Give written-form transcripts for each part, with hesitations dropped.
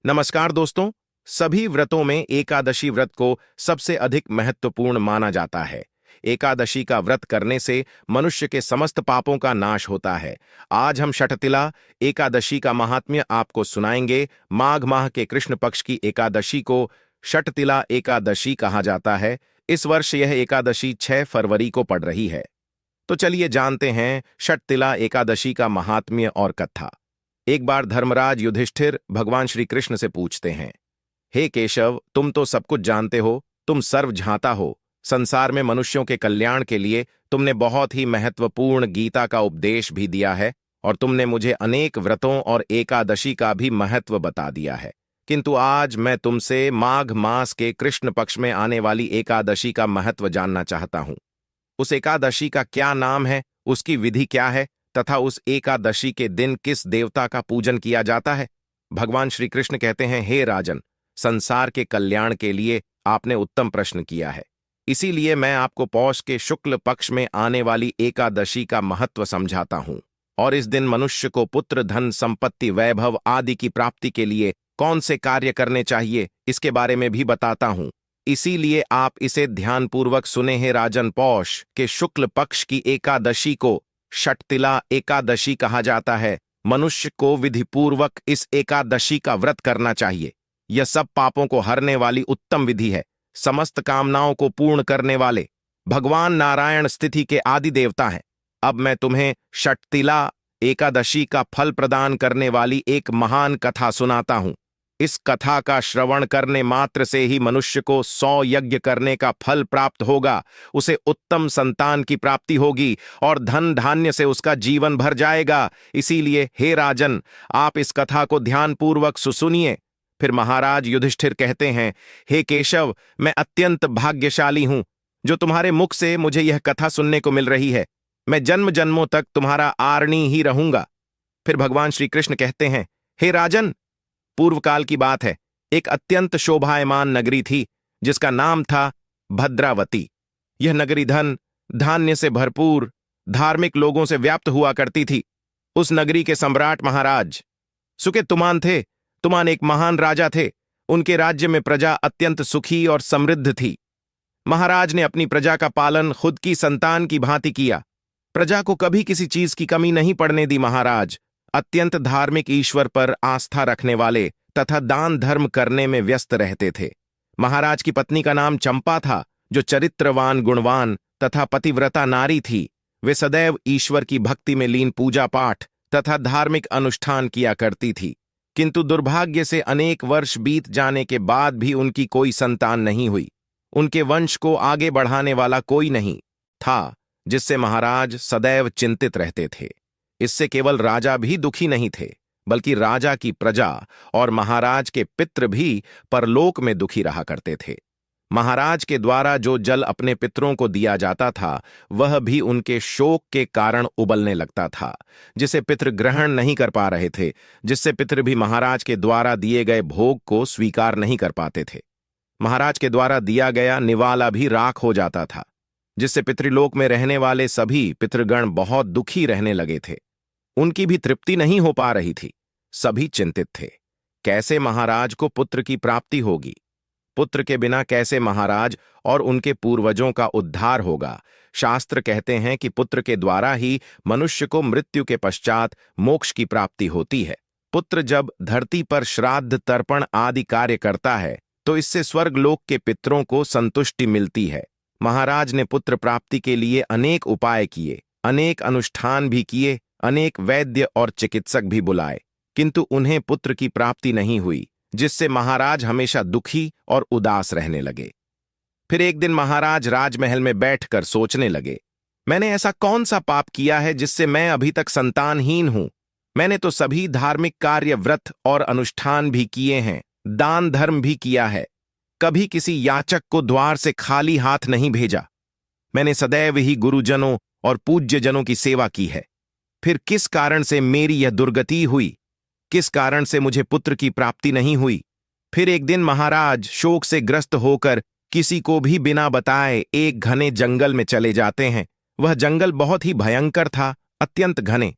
नमस्कार दोस्तों। सभी व्रतों में एकादशी व्रत को सबसे अधिक महत्वपूर्ण माना जाता है। एकादशी का व्रत करने से मनुष्य के समस्त पापों का नाश होता है। आज हम षठतिला एकादशी का महात्म्य आपको सुनाएंगे। माघ माह के कृष्ण पक्ष की एकादशी को षठतिला एकादशी कहा जाता है। इस वर्ष यह एकादशी 6 फरवरी को पड़ रही है। तो चलिए जानते हैं षठतिला एकादशी का महात्म्य और कथा। एक बार धर्मराज युधिष्ठिर भगवान श्री कृष्ण से पूछते हैं, हे केशव, तुम तो सब कुछ जानते हो, तुम सर्वज्ञाता हो। संसार में मनुष्यों के कल्याण के लिए तुमने बहुत ही महत्वपूर्ण गीता का उपदेश भी दिया है और तुमने मुझे अनेक व्रतों और एकादशी का भी महत्व बता दिया है। किंतु आज मैं तुमसे माघ मास के कृष्ण पक्ष में आने वाली एकादशी का महत्व जानना चाहता हूं। उस एकादशी का क्या नाम है, उसकी विधि क्या है तथा उस एकादशी के दिन किस देवता का पूजन किया जाता है। भगवान श्री कृष्ण कहते हैं, हे राजन, संसार के कल्याण के लिए आपने उत्तम प्रश्न किया है। इसीलिए मैं आपको पौष के शुक्ल पक्ष में आने वाली एकादशी का महत्व समझाता हूं और इस दिन मनुष्य को पुत्र, धन, संपत्ति, वैभव आदि की प्राप्ति के लिए कौन से कार्य करने चाहिए इसके बारे में भी बताता हूं। इसीलिए आप इसे ध्यानपूर्वक सुने। हे राजन, पौष के शुक्ल पक्ष की एकादशी को षठतिला एकादशी कहा जाता है। मनुष्य को विधिपूर्वक इस एकादशी का व्रत करना चाहिए। यह सब पापों को हरने वाली उत्तम विधि है। समस्त कामनाओं को पूर्ण करने वाले भगवान नारायण स्थिति के आदि देवता हैं। अब मैं तुम्हें षठतिला एकादशी का फल प्रदान करने वाली एक महान कथा सुनाता हूं। इस कथा का श्रवण करने मात्र से ही मनुष्य को 100 यज्ञ करने का फल प्राप्त होगा, उसे उत्तम संतान की प्राप्ति होगी और धन धान्य से उसका जीवन भर जाएगा। इसीलिए हे राजन, आप इस कथा को ध्यानपूर्वक सुनिए। फिर महाराज युधिष्ठिर कहते हैं, हे केशव, मैं अत्यंत भाग्यशाली हूं जो तुम्हारे मुख से मुझे यह कथा सुनने को मिल रही है। मैं जन्म जन्मों तक तुम्हारा आरणी ही रहूंगा। फिर भगवान श्री कृष्ण कहते हैं, हे राजन, पूर्व काल की बात है। एक अत्यंत शोभायमान नगरी थी जिसका नाम था भद्रावती। यह नगरी धन धान्य से भरपूर, धार्मिक लोगों से व्याप्त हुआ करती थी। उस नगरी के सम्राट महाराज सुकेतुमान थे। तुमान एक महान राजा थे। उनके राज्य में प्रजा अत्यंत सुखी और समृद्ध थी। महाराज ने अपनी प्रजा का पालन खुद की संतान की भांति किया। प्रजा को कभी किसी चीज की कमी नहीं पड़ने दी। महाराज अत्यंत धार्मिक, ईश्वर पर आस्था रखने वाले तथा दान धर्म करने में व्यस्त रहते थे। महाराज की पत्नी का नाम चंपा था, जो चरित्रवान, गुणवान तथा पतिव्रता नारी थी। वे सदैव ईश्वर की भक्ति में लीन पूजा पाठ तथा धार्मिक अनुष्ठान किया करती थी। किंतु दुर्भाग्य से अनेक वर्ष बीत जाने के बाद भी उनकी कोई संतान नहीं हुई। उनके वंश को आगे बढ़ाने वाला कोई नहीं था, जिससे महाराज सदैव चिंतित रहते थे। इससे केवल राजा भी दुखी नहीं थे, बल्कि राजा की प्रजा और महाराज के पितृ भी परलोक में दुखी रहा करते थे। महाराज के द्वारा जो जल अपने पितरों को दिया जाता था, वह भी उनके शोक के कारण उबलने लगता था, जिसे पितृ ग्रहण नहीं कर पा रहे थे, जिससे पितृ भी महाराज के द्वारा दिए गए भोग को स्वीकार नहीं कर पाते थे। महाराज के द्वारा दिया गया निवाला भी राख हो जाता था, जिससे पितृलोक में रहने वाले सभी पितृगण बहुत दुखी रहने लगे थे। उनकी भी तृप्ति नहीं हो पा रही थी। सभी चिंतित थे, कैसे महाराज को पुत्र की प्राप्ति होगी। पुत्र के बिना कैसे महाराज और उनके पूर्वजों का उद्धार होगा। शास्त्र कहते हैं कि पुत्र के द्वारा ही मनुष्य को मृत्यु के पश्चात मोक्ष की प्राप्ति होती है। पुत्र जब धरती पर श्राद्ध, तर्पण आदि कार्य करता है तो इससे स्वर्गलोक के पितरों को संतुष्टि मिलती है। महाराज ने पुत्र प्राप्ति के लिए अनेक उपाय किए, अनेक अनुष्ठान भी किए, अनेक वैद्य और चिकित्सक भी बुलाए, किंतु उन्हें पुत्र की प्राप्ति नहीं हुई, जिससे महाराज हमेशा दुखी और उदास रहने लगे। फिर एक दिन महाराज राजमहल में बैठकर सोचने लगे, मैंने ऐसा कौन सा पाप किया है जिससे मैं अभी तक संतानहीन हूं। मैंने तो सभी धार्मिक कार्य, व्रत और अनुष्ठान भी किए हैं, दान धर्म भी किया है, कभी किसी याचक को द्वार से खाली हाथ नहीं भेजा। मैंने सदैव ही गुरुजनों और पूज्यजनों की सेवा की है। फिर किस कारण से मेरी यह दुर्गति हुई? किस कारण से मुझे पुत्र की प्राप्ति नहीं हुई? फिर एक दिन महाराज शोक से ग्रस्त होकर किसी को भी बिना बताए एक घने जंगल में चले जाते हैं। वह जंगल बहुत ही भयंकर था, अत्यंत घने।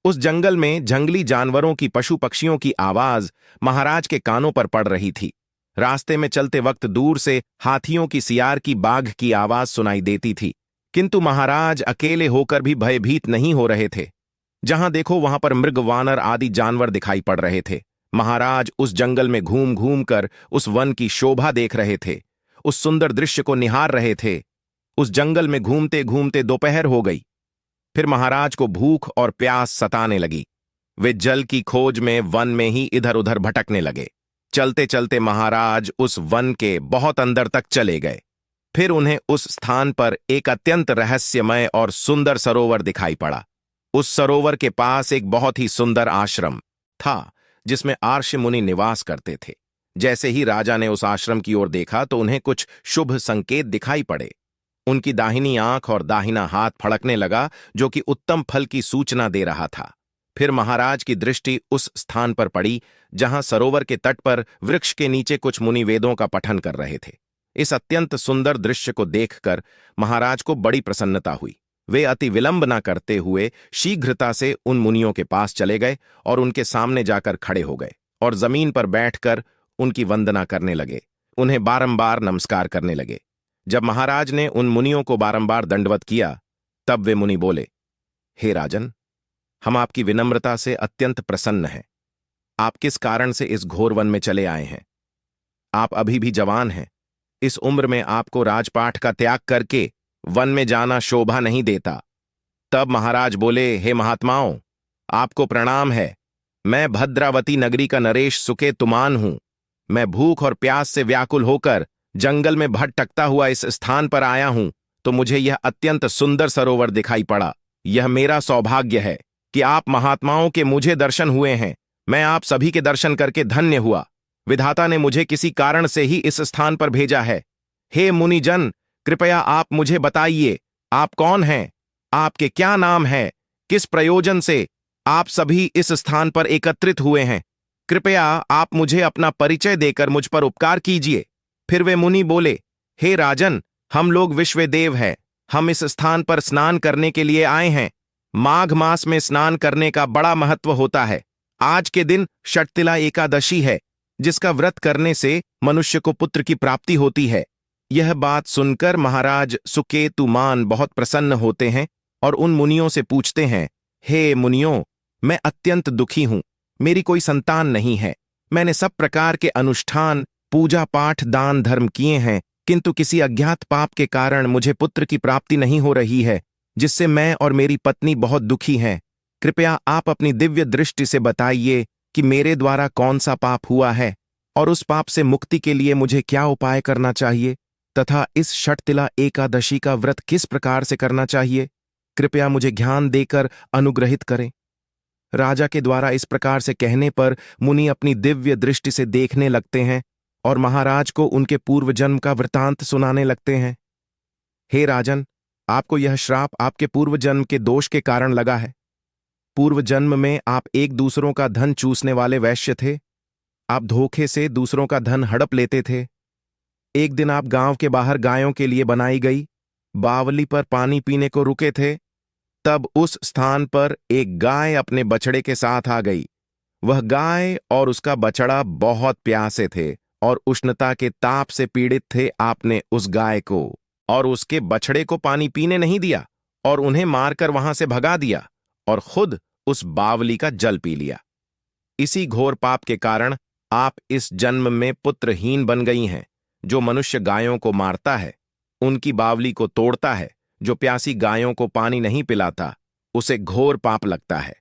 उस जंगल में जंगली जानवरों की, पशु पक्षियों की आवाज महाराज के कानों पर पड़ रही थी। रास्ते में चलते वक्त दूर से हाथियों की, सियार की, बाघ की आवाज सुनाई देती थी, किंतु महाराज अकेले होकर भी भयभीत नहीं हो रहे थे। जहां देखो वहां पर मृग, वानर आदि जानवर दिखाई पड़ रहे थे। महाराज उस जंगल में घूम घूम कर उस वन की शोभा देख रहे थे, उस सुंदर दृश्य को निहार रहे थे। उस जंगल में घूमते घूमते दोपहर हो गई। फिर महाराज को भूख और प्यास सताने लगी। वे जल की खोज में वन में ही इधर उधर भटकने लगे। चलते चलते महाराज उस वन के बहुत अंदर तक चले गए। फिर उन्हें उस स्थान पर एक अत्यंत रहस्यमय और सुंदर सरोवर दिखाई पड़ा। उस सरोवर के पास एक बहुत ही सुंदर आश्रम था, जिसमें आर्षि मुनि निवास करते थे। जैसे ही राजा ने उस आश्रम की ओर देखा तो उन्हें कुछ शुभ संकेत दिखाई पड़े। उनकी दाहिनी आंख और दाहिना हाथ फड़कने लगा, जो कि उत्तम फल की सूचना दे रहा था। फिर महाराज की दृष्टि उस स्थान पर पड़ी जहां सरोवर के तट पर वृक्ष के नीचे कुछ मुनि वेदों का पठन कर रहे थे। इस अत्यंत सुंदर दृश्य को देखकर महाराज को बड़ी प्रसन्नता हुई। वे अति विलंब न करते हुए शीघ्रता से उन मुनियों के पास चले गए और उनके सामने जाकर खड़े हो गए और जमीन पर बैठकर उनकी वंदना करने लगे। उन्हें बारंबार नमस्कार करने लगे। जब महाराज ने उन मुनियों को बारंबार दंडवत किया, तब वे मुनि बोले, हे राजन, हम आपकी विनम्रता से अत्यंत प्रसन्न हैं। आप किस कारण से इस घोर वन में चले आए हैं? आप अभी भी जवान हैं। इस उम्र में आपको राजपाट का त्याग करके वन में जाना शोभा नहीं देता। तब महाराज बोले, हे महात्माओं, आपको प्रणाम है। मैं भद्रावती नगरी का नरेश सुकेतुमान हूं। मैं भूख और प्यास से व्याकुल होकर जंगल में भटकता हुआ इस स्थान पर आया हूं, तो मुझे यह अत्यंत सुंदर सरोवर दिखाई पड़ा। यह मेरा सौभाग्य है कि आप महात्माओं के मुझे दर्शन हुए हैं। मैं आप सभी के दर्शन करके धन्य हुआ। विधाता ने मुझे किसी कारण से ही इस स्थान पर भेजा है। हे मुनिजन, कृपया आप मुझे बताइए, आप कौन हैं? आपके क्या नाम है? किस प्रयोजन से आप सभी इस स्थान पर एकत्रित हुए हैं? कृपया आप मुझे अपना परिचय देकर मुझ पर उपकार कीजिए। फिर वे मुनि बोले, हे राजन, हम लोग विश्वदेव हैं। हम इस स्थान पर स्नान करने के लिए आए हैं। माघ मास में स्नान करने का बड़ा महत्व होता है। आज के दिन षटतिला एकादशी है, जिसका व्रत करने से मनुष्य को पुत्र की प्राप्ति होती है। यह बात सुनकर महाराज सुकेतुमान बहुत प्रसन्न होते हैं और उन मुनियों से पूछते हैं, हे मुनियों, मैं अत्यंत दुखी हूं। मेरी कोई संतान नहीं है। मैंने सब प्रकार के अनुष्ठान, पूजा पाठ, दान धर्म किए हैं, किंतु किसी अज्ञात पाप के कारण मुझे पुत्र की प्राप्ति नहीं हो रही है, जिससे मैं और मेरी पत्नी बहुत दुखी हैं। कृपया आप अपनी दिव्य दृष्टि से बताइए कि मेरे द्वारा कौन सा पाप हुआ है और उस पाप से मुक्ति के लिए मुझे क्या उपाय करना चाहिए, तथा इस षटतिला एकादशी का व्रत किस प्रकार से करना चाहिए। कृपया मुझे ज्ञान देकर अनुग्रहित करें। राजा के द्वारा इस प्रकार से कहने पर मुनि अपनी दिव्य दृष्टि से देखने लगते हैं और महाराज को उनके पूर्व जन्म का वृतांत सुनाने लगते हैं। हे राजन, आपको यह श्राप आपके पूर्व जन्म के दोष के कारण लगा है। पूर्व जन्म में आप एक दूसरों का धन चूसने वाले वैश्य थे। आप धोखे से दूसरों का धन हड़प लेते थे। एक दिन आप गांव के बाहर गायों के लिए बनाई गई बावली पर पानी पीने को रुके थे। तब उस स्थान पर एक गाय अपने बछड़े के साथ आ गई। वह गाय और उसका बछड़ा बहुत प्यासे थे और उष्णता के ताप से पीड़ित थे। आपने उस गाय को और उसके बछड़े को पानी पीने नहीं दिया और उन्हें मारकर वहां से भगा दिया और खुद उस बावली का जल पी लिया। इसी घोर पाप के कारण आप इस जन्म में पुत्रहीन बन गई हैं। जो मनुष्य गायों को मारता है, उनकी बावली को तोड़ता है, जो प्यासी गायों को पानी नहीं पिलाता, उसे घोर पाप लगता है।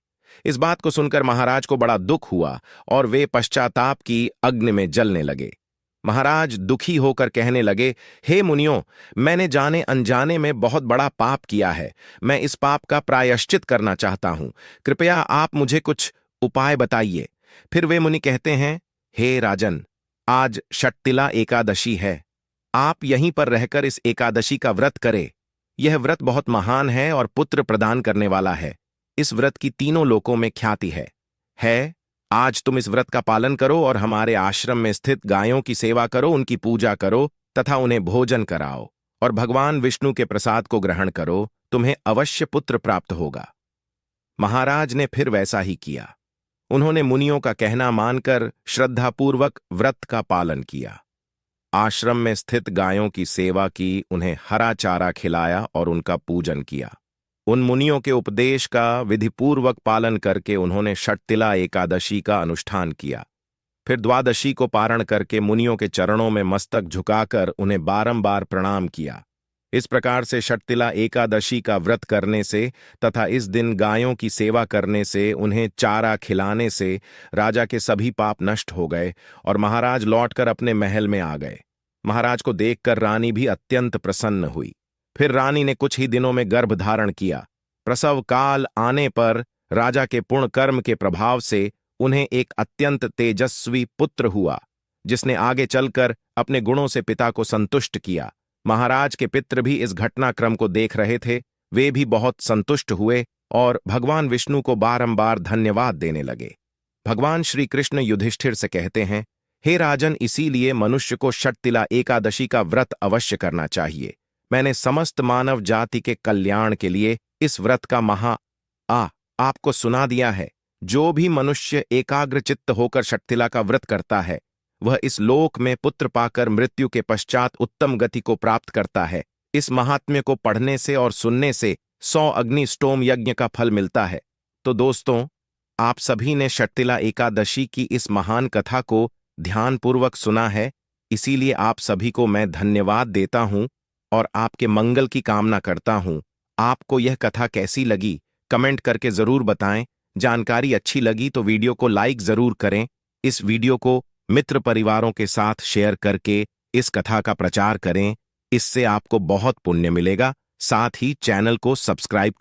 इस बात को सुनकर महाराज को बड़ा दुख हुआ और वे पश्चाताप की अग्नि में जलने लगे। महाराज दुखी होकर कहने लगे, हे मुनियों, मैंने जाने अनजाने में बहुत बड़ा पाप किया है। मैं इस पाप का प्रायश्चित करना चाहता हूं। कृपया आप मुझे कुछ उपाय बताइए। फिर वे मुनि कहते हैं, हे राजन, आज षटतिला एकादशी है। आप यहीं पर रहकर इस एकादशी का व्रत करें। यह व्रत बहुत महान है और पुत्र प्रदान करने वाला है। इस व्रत की तीनों लोकों में ख्याति है। आज तुम इस व्रत का पालन करो और हमारे आश्रम में स्थित गायों की सेवा करो, उनकी पूजा करो तथा उन्हें भोजन कराओ और भगवान विष्णु के प्रसाद को ग्रहण करो। तुम्हें अवश्य पुत्र प्राप्त होगा। महाराज ने फिर वैसा ही किया। उन्होंने मुनियों का कहना मानकर श्रद्धापूर्वक व्रत का पालन किया। आश्रम में स्थित गायों की सेवा की, उन्हें हरा चारा खिलाया और उनका पूजन किया। उन मुनियों के उपदेश का विधिपूर्वक पालन करके उन्होंने षटतिला एकादशी का अनुष्ठान किया। फिर द्वादशी को पारण करके मुनियों के चरणों में मस्तक झुकाकर उन्हें बारंबार प्रणाम किया। इस प्रकार से षटतिला एकादशी का व्रत करने से तथा इस दिन गायों की सेवा करने से, उन्हें चारा खिलाने से राजा के सभी पाप नष्ट हो गए और महाराज लौटकर अपने महल में आ गए। महाराज को देखकर रानी भी अत्यंत प्रसन्न हुई। फिर रानी ने कुछ ही दिनों में गर्भ धारण किया। प्रसव काल आने पर राजा के पुण्य कर्म के प्रभाव से उन्हें एक अत्यंत तेजस्वी पुत्र हुआ, जिसने आगे चलकर अपने गुणों से पिता को संतुष्ट किया। महाराज के पितृ भी इस घटनाक्रम को देख रहे थे। वे भी बहुत संतुष्ट हुए और भगवान विष्णु को बारंबार धन्यवाद देने लगे। भगवान श्री कृष्ण युधिष्ठिर से कहते हैं, हे राजन, इसीलिए मनुष्य को षटतिला एकादशी का व्रत अवश्य करना चाहिए। मैंने समस्त मानव जाति के कल्याण के लिए इस व्रत का आपको सुना दिया है। जो भी मनुष्य एकाग्र चित्त होकर षटतिला का व्रत करता है, वह इस लोक में पुत्र पाकर मृत्यु के पश्चात उत्तम गति को प्राप्त करता है। इस महात्म्य को पढ़ने से और सुनने से 100 अग्निष्टोम यज्ञ का फल मिलता है। तो दोस्तों, आप सभी ने षटतिला एकादशी की इस महान कथा को ध्यानपूर्वक सुना है, इसीलिए आप सभी को मैं धन्यवाद देता हूं और आपके मंगल की कामना करता हूं। आपको यह कथा कैसी लगी, कमेंट करके जरूर बताएं। जानकारी अच्छी लगी तो वीडियो को लाइक जरूर करें। इस वीडियो को मित्र परिवारों के साथ शेयर करके इस कथा का प्रचार करें। इससे आपको बहुत पुण्य मिलेगा। साथ ही चैनल को सब्सक्राइब